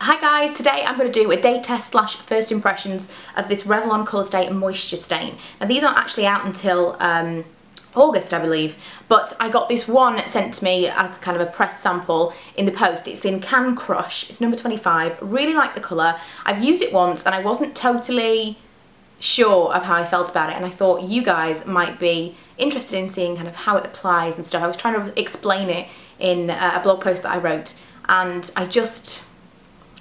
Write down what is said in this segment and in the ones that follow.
Hi guys, today I'm going to do a day test slash first impressions of this Revlon Colour Stay and Moisture Stain. Now these aren't actually out until August, I believe, but I got this one sent to me as kind of a press sample in the post. It's in Can Crush, it's number 25, really like the colour. I've used it once and I wasn't totally sure of how I felt about it, and I thought you guys might be interested in seeing kind of how it applies and stuff. I was trying to explain it in a blog post that I wrote, and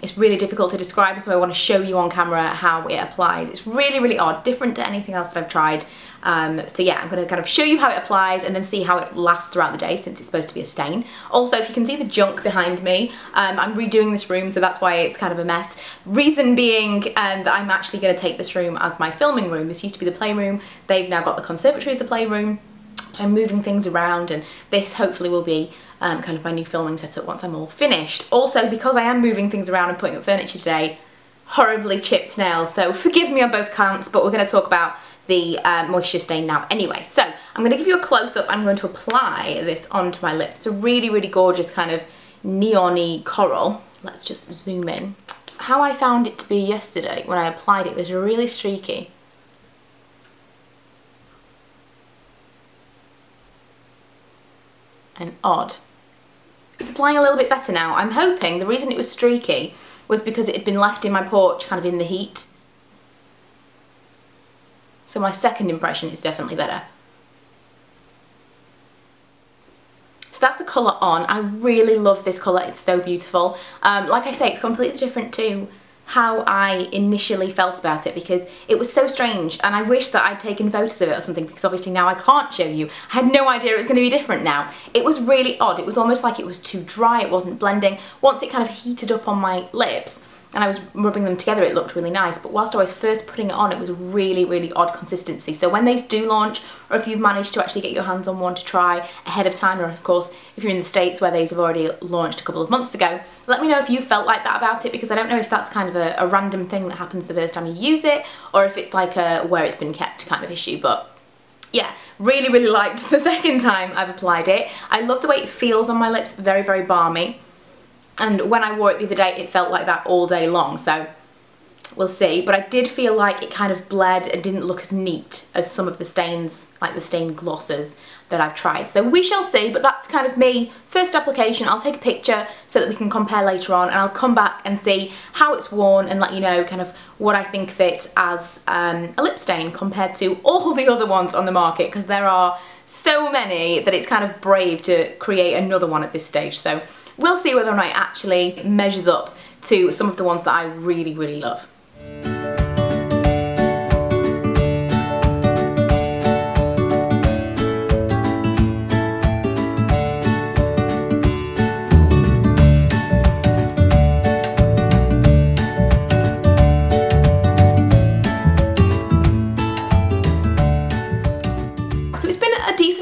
it's really difficult to describe, so I want to show you on camera how it applies. It's really, really odd, different to anything else that I've tried. So yeah, I'm going to kind of show you how it applies and then see how it lasts throughout the day, since it's supposed to be a stain. Also, if you can see the junk behind me, I'm redoing this room, so that's why it's kind of a mess. Reason being that I'm actually going to take this room as my filming room. This used to be the playroom. They've now got the conservatory as the playroom. I'm moving things around, and this hopefully will be kind of my new filming setup once I'm all finished. Also, because I am moving things around and putting up furniture today, horribly chipped nails, so forgive me on both counts, but we're going to talk about the moisture stain now anyway. So I'm going to give you a close-up. I'm going to apply this onto my lips. It's a really, really gorgeous kind of neon-y coral. Let's just zoom in. How I found it to be yesterday when I applied it was really streaky. And odd. It's applying a little bit better now. I'm hoping the reason it was streaky was because it had been left in my porch kind of in the heat. So my second impression is definitely better. So that's the colour on. I really love this colour, it's so beautiful. Like I say, it's completely different to how I initially felt about it, because it was so strange, and I wish that I'd taken photos of it or something, because obviously now I can't show you. I had no idea it was going to be different now. It was really odd. It was almost like it was too dry, it wasn't blending. Once it kind of heated up on my lips and I was rubbing them together, it looked really nice, but whilst I was first putting it on, it was really, really odd consistency. So when they do launch, or if you've managed to actually get your hands on one to try ahead of time, or of course if you're in the States where these have already launched a couple of months ago, let me know if you felt like that about it, because I don't know if that's kind of a random thing that happens the first time you use it, or if it's like a where it's been kept kind of issue. But yeah, really, really liked the second time I've applied it. I love the way it feels on my lips, very, very balmy. And when I wore it the other day, it felt like that all day long, so we'll see. But I did feel like it kind of bled and didn't look as neat as some of the stains, like the stain glosses that I've tried. So we shall see, but that's kind of me. First application, I'll take a picture so that we can compare later on, and I'll come back and see how it's worn and let you know kind of what I think of it as a lip stain compared to all the other ones on the market, because there are so many that it's kind of brave to create another one at this stage. So we'll see whether or not it actually measures up to some of the ones that I really, really love.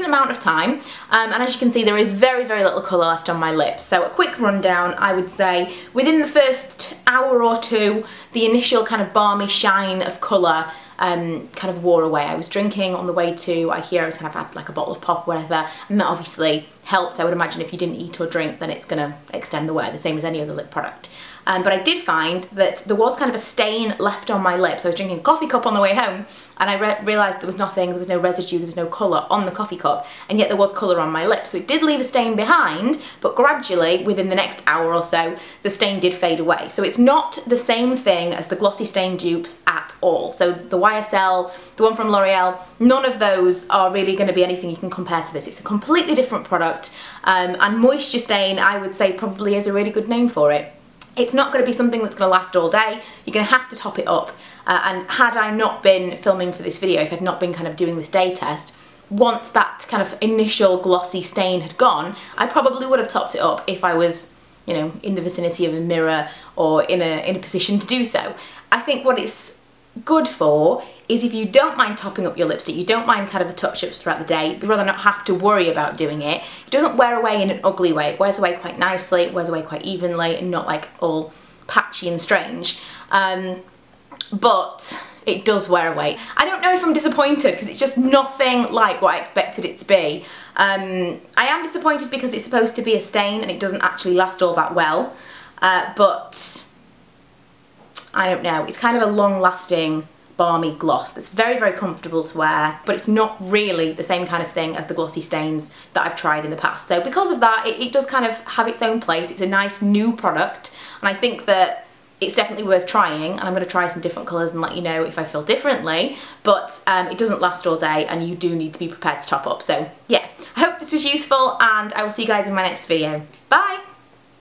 Amount of time, and as you can see, there is very, very little colour left on my lips. So a quick rundown, I would say within the first hour or two, the initial kind of balmy shine of colour kind of wore away. I was drinking on the way to IKEA, I was kind of had like a bottle of pop or whatever, and that obviously helped. I would imagine if you didn't eat or drink, then it's going to extend the wear, the same as any other lip product. But I did find that there was kind of a stain left on my lips. I was drinking a coffee cup on the way home, and I realised there was nothing, there was no residue, there was no colour on the coffee cup, and yet there was colour on my lips. So it did leave a stain behind, but gradually, within the next hour or so, the stain did fade away. So it's not the same thing as the glossy stain dupes at all. So the YSL, the one from L'Oreal, none of those are really going to be anything you can compare to this. It's a completely different product, and Moisture Stain, I would say, probably is a really good name for it. It's not going to be something that's going to last all day. You're going to have to top it up. And had I not been filming for this video, if I'd not been kind of doing this day test, once that kind of initial glossy stain had gone, I probably would have topped it up if I was, you know, in the vicinity of a mirror or in a position to do so. I think what it's good for is if you don't mind topping up your lipstick, you don't mind kind of the touch-ups throughout the day, you'd rather not have to worry about doing it. It doesn't wear away in an ugly way, it wears away quite nicely, it wears away quite evenly and not like all patchy and strange. But it does wear away. I don't know if I'm disappointed because it's just nothing like what I expected it to be. I am disappointed because it's supposed to be a stain and it doesn't actually last all that well, but I don't know, it's kind of a long-lasting balmy gloss that's very, very comfortable to wear, but it's not really the same kind of thing as the glossy stains that I've tried in the past. So because of that, it does kind of have its own place. It's a nice new product, and I think that it's definitely worth trying, and I'm going to try some different colours and let you know if I feel differently, but it doesn't last all day and you do need to be prepared to top up. So yeah, I hope this was useful, and I will see you guys in my next video. Bye!